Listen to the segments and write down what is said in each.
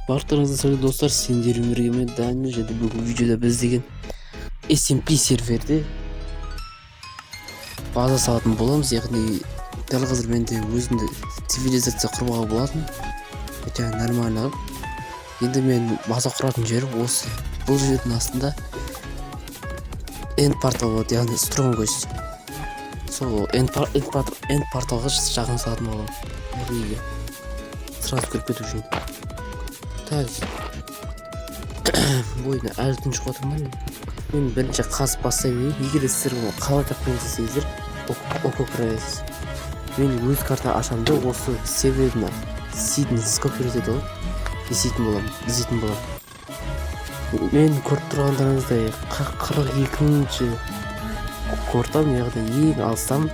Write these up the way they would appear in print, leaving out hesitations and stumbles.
Барлықтарыңызға сәлем достар, сендермен бірге мен Данил, және бүгін видеода біз деген SMP серверде база салатын боламыз. Яғни дәл қазір менде өзімді цивилизация құрмауға болатын, өте нормально. Енді мен база құратын жері осы. Бұл жердің астында end портал болады, яғни stronghost. Сол end порталға жағын салатын боламын. Сразу кіріп кету үшін. Так, бойына әлі түн шығып отырмын. Мен бірінші қазып бастай берейін. Егер сіздер оны қалай тапқан десеңіздер, ококрайсыз. Мен өз карта ашамды, осы сервердің ситін скопировать етіп алып, іздейтін боламын. Мен көріп тұрғандарыңыздай 42-ші кортам, яғни ең алсам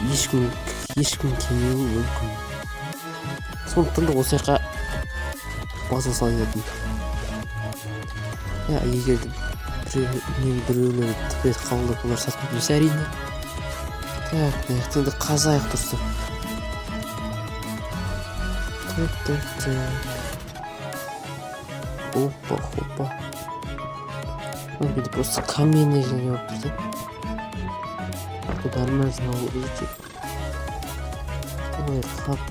ешкім келмеуі мүмкін. Сондықтан да осы жаққа база салатын. Егер біреулер тіпет қабылдап олар сатып берсе әрине. Так, енді қазайық тұрсы. Опа. Бұл просто каменный және болып тұрды. Тут нормально улетит. Ой, хап.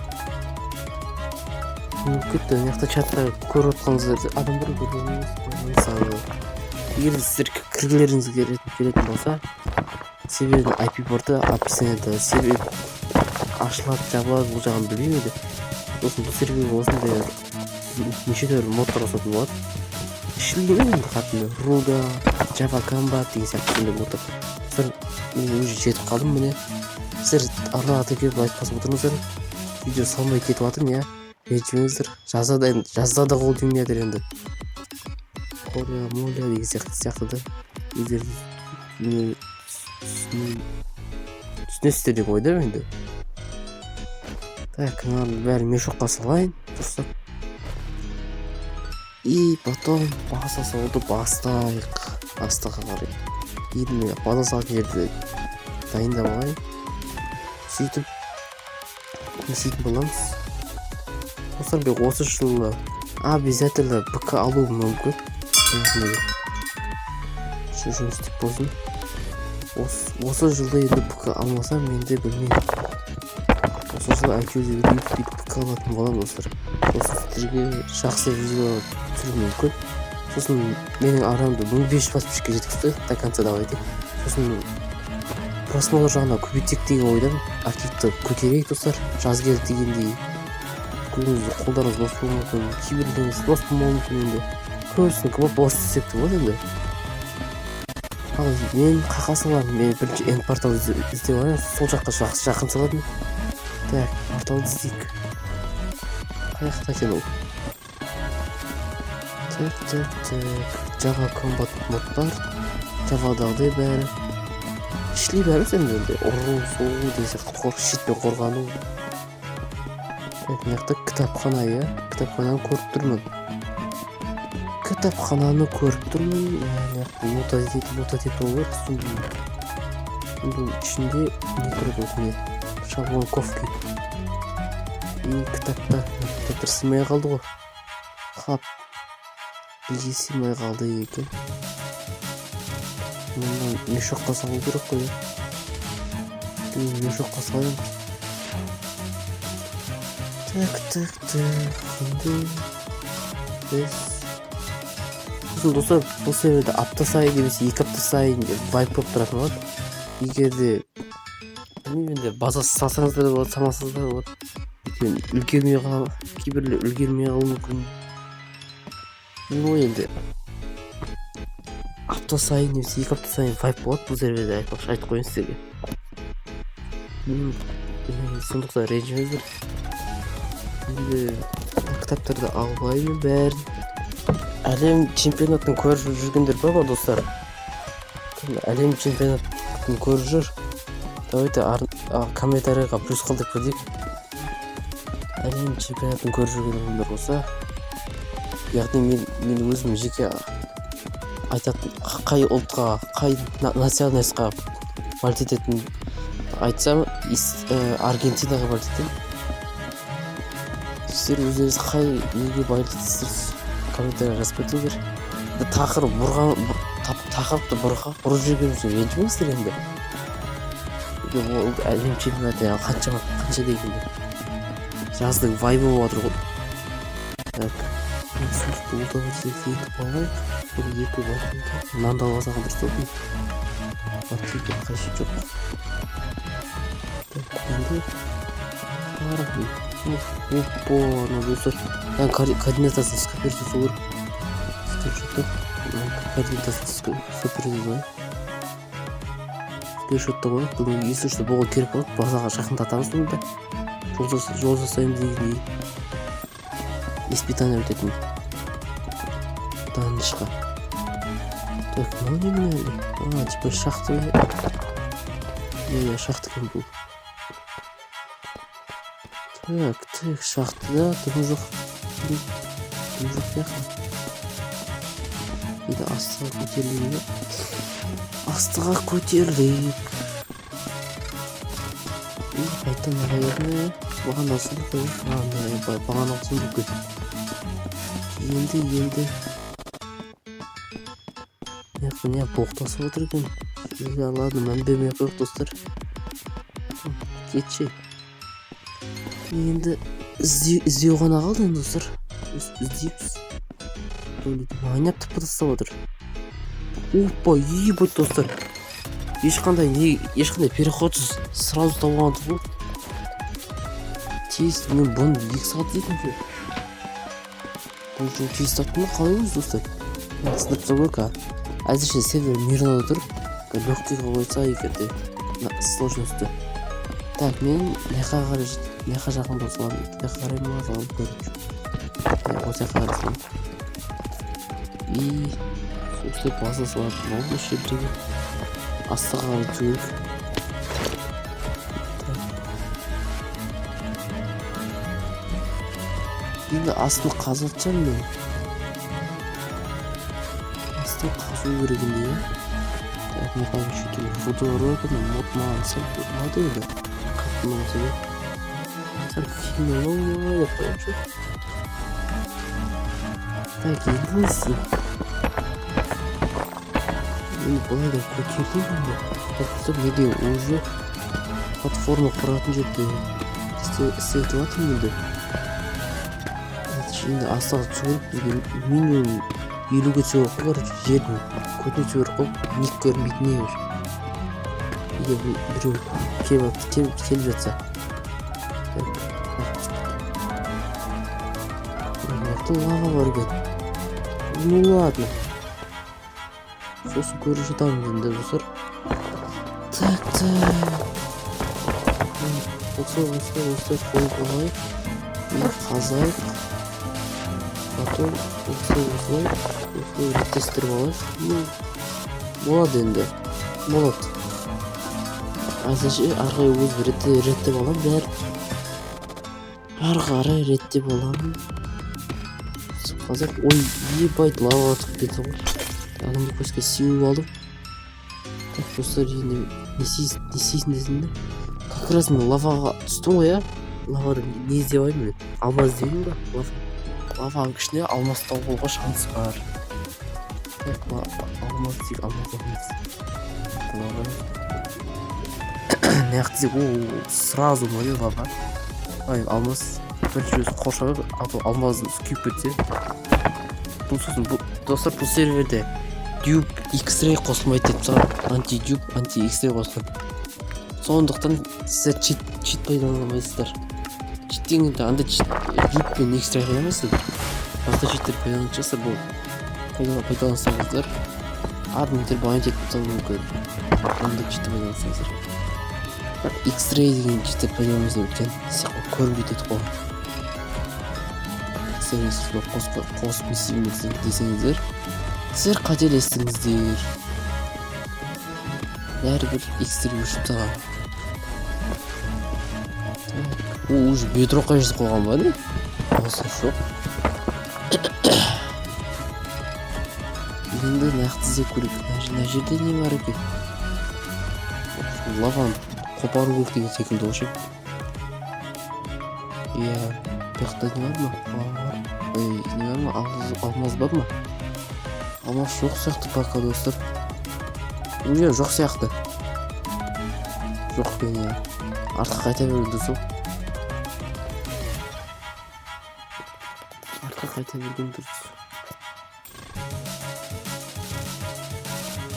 Күтті, мияқта чатта көріп отқаныңыздар адамдар көргеніңіз. Мысалы, егер сіздер кіргілеріңіз келетін болса, сервердің IP порты описаниеда сервер ашылады, жабылады, бұл жағын білмеймін еді. Сосын бұл сервер осындай неше түрлі модтар жасайтын болады. Ішілмеймін енді қатында Ruga, Java Combat деген сияқты модтар. Сіздер мен уже жетіп қалдым міне. Сіздер арнаға келіп айтпасып отырыңыздар. Видео салмай кетіп жатырмын, иә. Ренжімеңіздер, жазда да қол тимейатыр енді. Қоря, моля деген сияқты да. Өздеріңіз түсінесіздер деп ойдам енді. Так, бәрі мешокқа салайын, дұрыстап. И потом база салуды бастайық. Астаға қарай. Енді мен база салатын жерді дайындап алайын. Сөйтіп не істейтін боламыз. Достар, осы жылы обязательно ПК алу мүмкін. Жұмыс істеп болсын. Осы жылда енді ПК алмасам, менде білмеймін. Осы жылы әйтеуір бүйтіп ПК алатын болам достар. Осы сіздерге жақсы видео түсіру мүмкін. Сосын менің арамды 1500 подписчикке жеткізді, до конца давайте. Сосын просмотр жағына көбейтсек деген ойдан активті көтерейік достар. Жаз келді дегендей. Күніңізді қолдарыңыз бос болуы мүмкін, кейбіреулеріңіз бос болмауы мүмкін енді. Көбісін кім бос істеп те болады енді. Ал мен қақа саламын, мен бірінші end портал іздеп алайын, сол жаққа жақын салатын. Так, порталды іздейік. Қаяқта екен ол? Так. Java Combat модтар, Java'дағыдай бәрі. Ішлей бәрі сенде енді. Ұру, соғу деген сияқты шетпен қорғану. Мияқта кітапхана, иә? Кітапхананы көріп тұрмын. Мутатет олар түсіндім. Бұл ішінде не тұрды осыне? Шаблонковки. И кітаптар сымай қалды ғой. Хап. Білге сымай қалды екен. Мұндан мешокқа салу керек қой. Мешокқа салайын. Так. Енді біз сосын достар, бұл серверде апта сайын немесе 2 апта сайын вайп болып тұратын болады. Егерде білмеймін, база салсаңыздар болады, самасыздар болады. Кейбірлер үлгермей қалуы мүмкін. Енді апта сайын немесе 2 апта сайын вайп болады бұл серверде, айтып қойын сіздерге. Сондықтан ренжімеңіздер. Енді кітаптарды алғайын бәрін. Әлем чемпионатын көріп жүргендер бар достар? Әлем чемпионатын көріп жүр. Давайте комментарийға плюс қалдырып көрдік. Әлем чемпионатын көріп жүргендер болса, яғни мен өзім жеке айтатын, қай ұлтқа, қай националистқа валт ететін айтсам, Аргентинаға валт етемін. сіздер өздеріңіз қай неге байланыстысыз комментария жазып кетіңіздер. Тақырыпты бұрып жүргенімізге ренжімеңіздер енді. Ол әлем чемпионаты қанша дегенде жаздың вайбы болып жатыр ғой. Так, сұрықты ұлтаға жетіп алайық. Бұл екі батынды мынанда алғазаған дұрыс болсын. Батынды қайшы жоқ. Так, енді барып оппо, ана достар координатасын скоперді сол керек. Скриншоттап координатасын скоперді ғой. Скриншотта ғой. Бүгін есіршті болға керек болады. Базаға жақындатамыз бұнда. Жол жасаймыз дегендей испытание өтетін данышқа. Так, мынау не мынау? Типа шахты. Шахты кім бұл? Так, шахтыда дым жоқ. Дым жоқ яқын. Енді астыға көтерілейік. Астыға көтерілейік. Қайтан ағайырны бағана сұлы қойып. Бағана сұлы көт. Енді. Яқын боқтасы отыр екен. Ладно, мән бермей қойық достар. Кетші. Енді іздеу ғана қалды енді достар. Іздейміз. Ойнап тіпті тастап отыр. Опа, ебать достар. Ешқандай переходсыз сразу табылған тұр ғой. Тез, мен бұны 2 сағат дейтін ке. Бұл жол тез таптың қалай өз достар. Сынып тастау керек, әзірше сервер мирнада тұр. Легкийға қойса егерде сложності. Так, мен меха жақын болсам, меха қарай ма жалып көріп жүр. Осы қарасам. И сөйтіп база салатын болды шебірге. Астыға қарай жүгіріп. Енді астын қазатшам мен. Астын қазу керегінде, я. Так, не пойму, что тут фоторобина, мод мансел, модели. Как много себе. Так, фильмы, я получу. Так, единственное. И была такой телефон. Так, что где уже платформа құратын жерде істетілатын еді. Енді астағы түсіріп бізге минимум 50-ге түсіріп қой, жердің көтіне түсіріп қой, ник көрмейтіне өр. Егер біреу келіп жатса. Мықты лава бар екен. Ну ладно. Сосын көріп жатамын енді достар. Так. Осылай қойып алайық. И қазайық. Потом осылай реттестіріп алайық. Болады енді. Болады. Әзірше арғай өз реттеп алам бәрі. Арғарай реттеп алам. Қазір, ой, ебайт лава атып кетті ғой. Адамды көзге сеуіп алдым. Так, достар, енді не істейсің десіңдер? Как раз мен лаваға түстім ғой, лавадан не іздеп мен? Алмаз іздеймін ба? Лаваның күшіне алмаз табуға шанс бар. Так, алмаз дейік, алмаз. Неғып дейік, сразу мөлі лава. Алмаз бір жүресі қоршауы, алмазын күйіп кетсе. Бұл сосын, достар, бұл серверде дюб X-ray қосылмайды деп саған. Анти-дюб, анти-X-ray қосылын. Сондықтан сіздер чит пайдаланамайсыздар. Читтеңінде анда дюб пен X-ray пайдаланамайсыздар. Басқа читтер пайдаланып бұл пайдалансаңыздар. Админтер байын жетіп тұрсаң мүмкін. Анда читті пайдалансаңыздар. X-ray деген читтер пайдаланамайсыздар өткен. Көріп жетеді қол. Қосып несеймін десеңіздер, сіздер қателестіңіздер. Бәрібір X-ray өшіп таған. Уже бедрокқа жазып қойған ба, не? Осы шоқ. Енді нақты іздеп көрейік. Мына жерде не бар екен? Лаваны қопару керек деген секілді ғой. Иә, Бұяқта не бар ма? Не бар ма? Алмаз бар ма? Алмаз жоқ сияқты пока достар. Уже жоқ сияқты. Жоқ пен я. Артқа қайта берді сол. Артқа қайта берген дұрыс.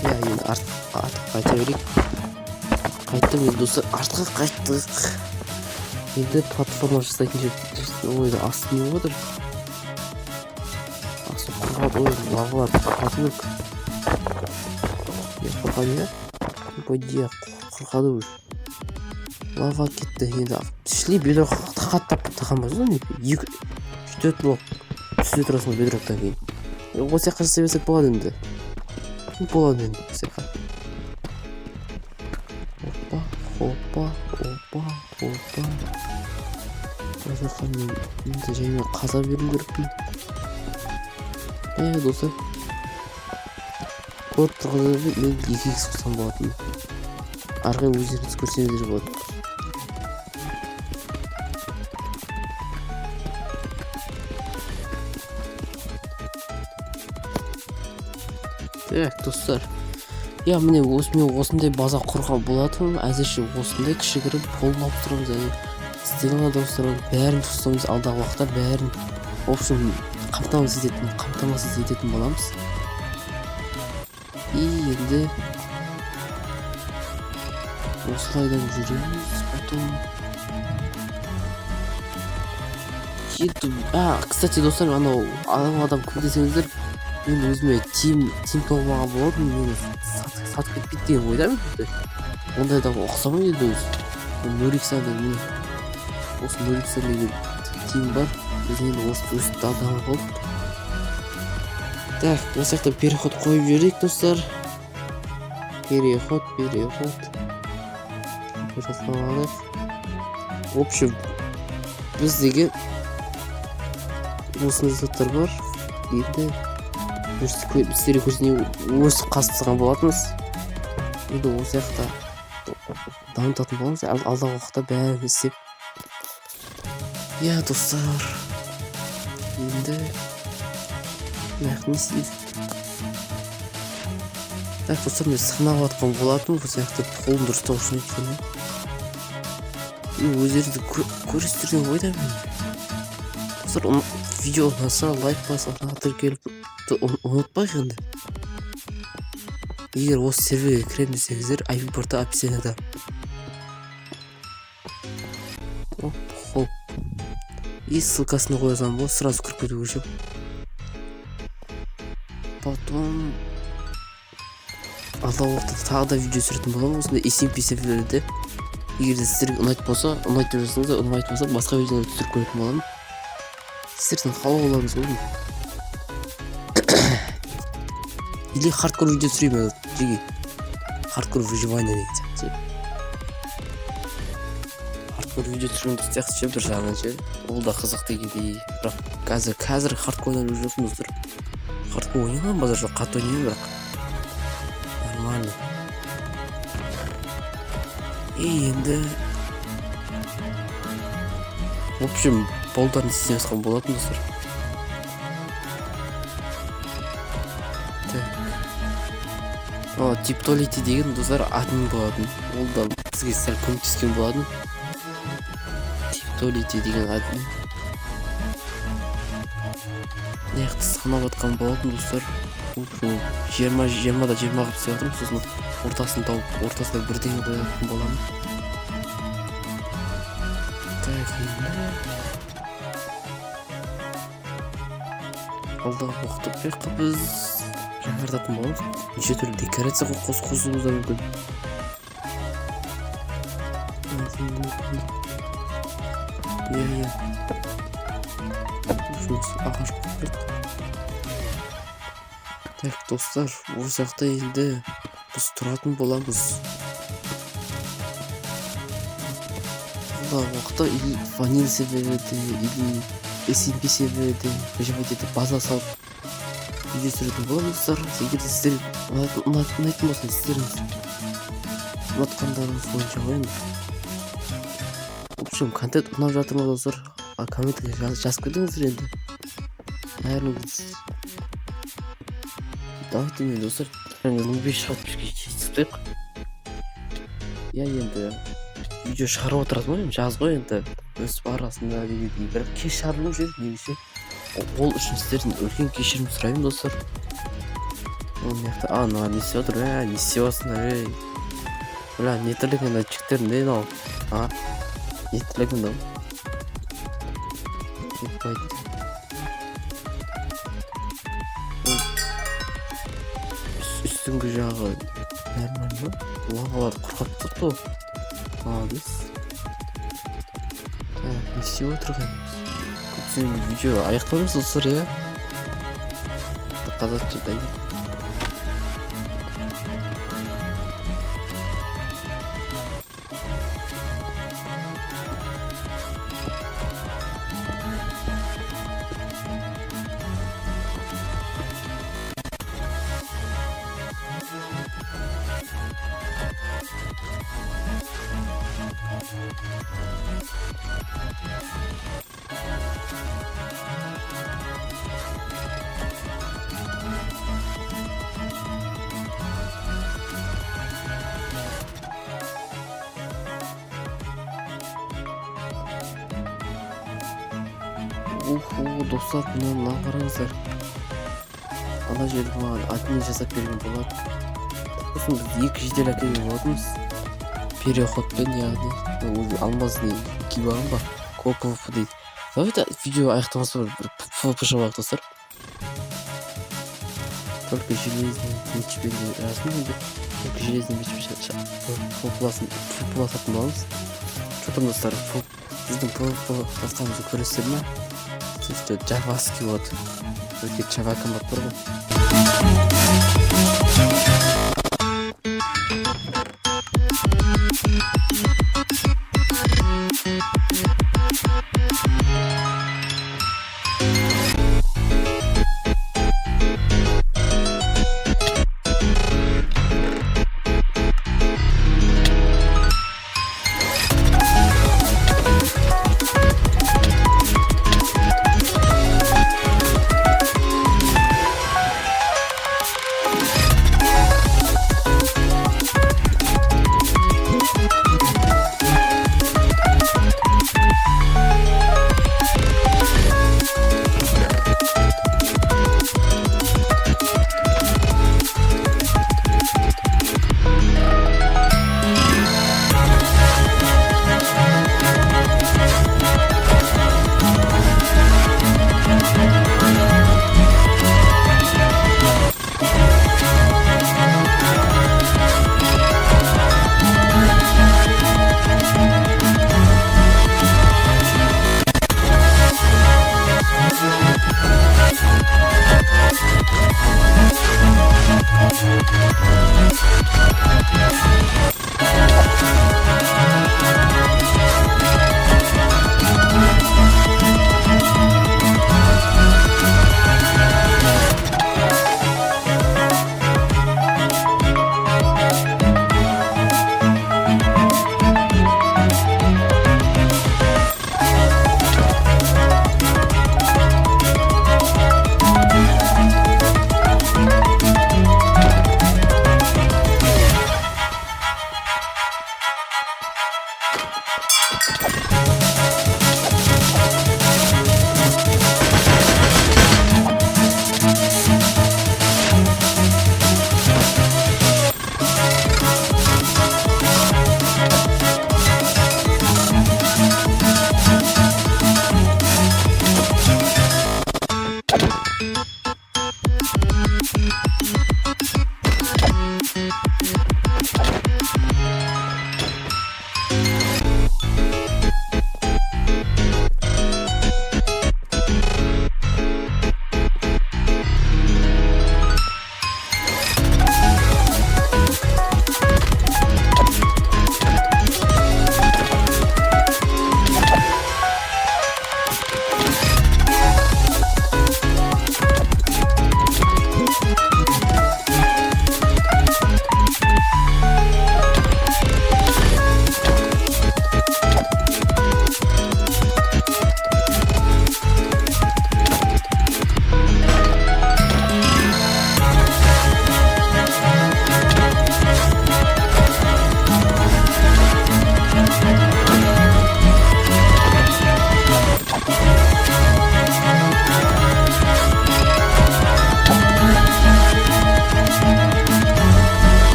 Я енді артқа қайта берейік. Қайттым енді достар. Артқа қайттық. Енді платформа жасайтын жер. Ойда асты не отыр? Асты құрғады. Ой, лавалар қатылық. Не құрған я? Бөйдия құрғады уже. Лава кетті. Енді шли бедроқ тақаттап тақанбай жүр не? 2-4 блок түсіре тұрасың бедроқтан кейін. Осы яққа жасай берсек болады енді. Болады енді осы яққа. Опа. Осы жаққа мен жаймен қаза беру керекпін. Достар. Көріп тұрғызып мен 2x қылсам болатын. Арғы өздеріңіз көрсеңіздер болады. Так, достар. Я міне осындай база құрған болатын. Әзірше осындай кішігірім қолын алып тұрамыз. Стилға достар, бәрін тұстамыз алдағы уақытта бәрін. В общем, қамтамасыз ететін боламыз. И енді осылайдан жүреміз. Кстати, достар, анау адам кім десеңіздер, мен өзіме тим толмаған болады, мені сатып кетпейді деген ойдамын. Ондайда ұқсамайды өзі. Нөриксан деген осы Нөриксан деген тим бар. Біз енді осы адам болды. Так, осы жақта переход қойып жіберейік, достар. Переход. В общем, біздегі осындай заттар бар. Енді сіздерге көрсетейін, өсіп қасыған болатынбыз. Енді осы жақта дамытатын боламыз. Алдағы уақытта бәрін істеп. Я, достар. Енді не істейді? Так, достар, мен сынап атқан болатын. Осы жақта қолым дұрыстау үшін өткені. Өздеріңізді көресіздерден ойдамын. Достар, видео ұнаса, лайк баса, тіркеліп ұмытпайық енді. Егер осы серверге кірем десеңіздер, IP-порты описанияда. Хоп. И ссылкасын қойсам бұл, сразу кіріп кету керек. Потом алдағы уақытта тағы да видео түсіретін боламын. Осындай SMP серверлерде. Егер де сіздерге ұнайтын болса, ұнайтын жасыңызда, ұнамайтын болса, басқа видеоларды түсіріп көретін боламын. Сіздердің қалау боларыңыз ғой. Или хардкор видео түсіремін жеге. Хардкор выживание деген сияқты. Хардкор видео түсіремін сияқты бір жағынан ше. Ол да қызық дегендей. Бірақ қазір хардкордан өз жоқпын достар. Хардкор ойнаған базар жоқ, қатты ойнаймын бірақ. Нормально. Енді в общем, болдарын істей басқан болатын достар. Типтолити деген достар админ болатын. Ол да бізге сәл көмектескен болатын. Типтолити деген админ. Неяқты сықнап атқан болатын достар. 20-да 20 қып сияқтым. Сосын ортасына бірдеңе қоятын боламын. Так, енді алдағы уақытта бұяққа біз жаңартатын боламыз. Неше түрлі декорация қосуымыз да мүмкін. Иә. Жұмыс ағаш қойып. Так, достар, осы жақта енді біз тұратын боламыз. Алдағы уақытта или ваниль серверде, или SMP серверде, выживательде база салып видео түсіретін боламыз достар. Егер де сіздер ұнайтын болса, сіздеріңіз ұнатқандарыңыз бойынша қойыңыз. В общем, контент ұнап жатыр ма достар? комментке жазып кетіңіздер енді. Бәріңіз. Давайте мен достар 15 шығатпышқа жетістік. Я енді видео шығарып отырасың ғой, жаз ғой енді. Өсіп арасында дегендей бір кеш шығарылып жүр негізі. Ол үшін сіздерден үлкен кешірім сұраймын достар. Ол мықты мына не істеп отыр, не істеп жатсыңдар, бля, не тірлігін айтчықтар не мынау, не тірлігін мынау. Үстіңгі жағы нормально ма? Лавалар құрғап тұрды ғой. Молодец. Не істеп отырғанымыз? Көптеген видео аяқтаймыз достар, иә? Қазақша дайын. Достар, мына қараңыздар. Ана жерді маған админ жасап берген болады. Сосын біз 2 жедел әкелген болатынбыз. Переходпен, яғни алмазный киіп алған ба? ПВП дейді. Давайте видео аяқтамаса бір ПВП жабайық достар. Только железный мечпен жаздым енді. Только железный мечпен ПВП басатын боламыз. Что там достар, біздің ПВП басқанымызды көресіздер ме? Сөйтті Джаваский вот. Өте Java комбат бар ғой.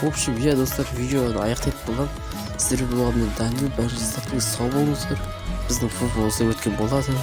в общем иә достар, видеоны аяқтайтын боламын. Сіздермен болғанмен дайынмын, бәріңіз сау болыңыздар. Біздің футбол өткен болады.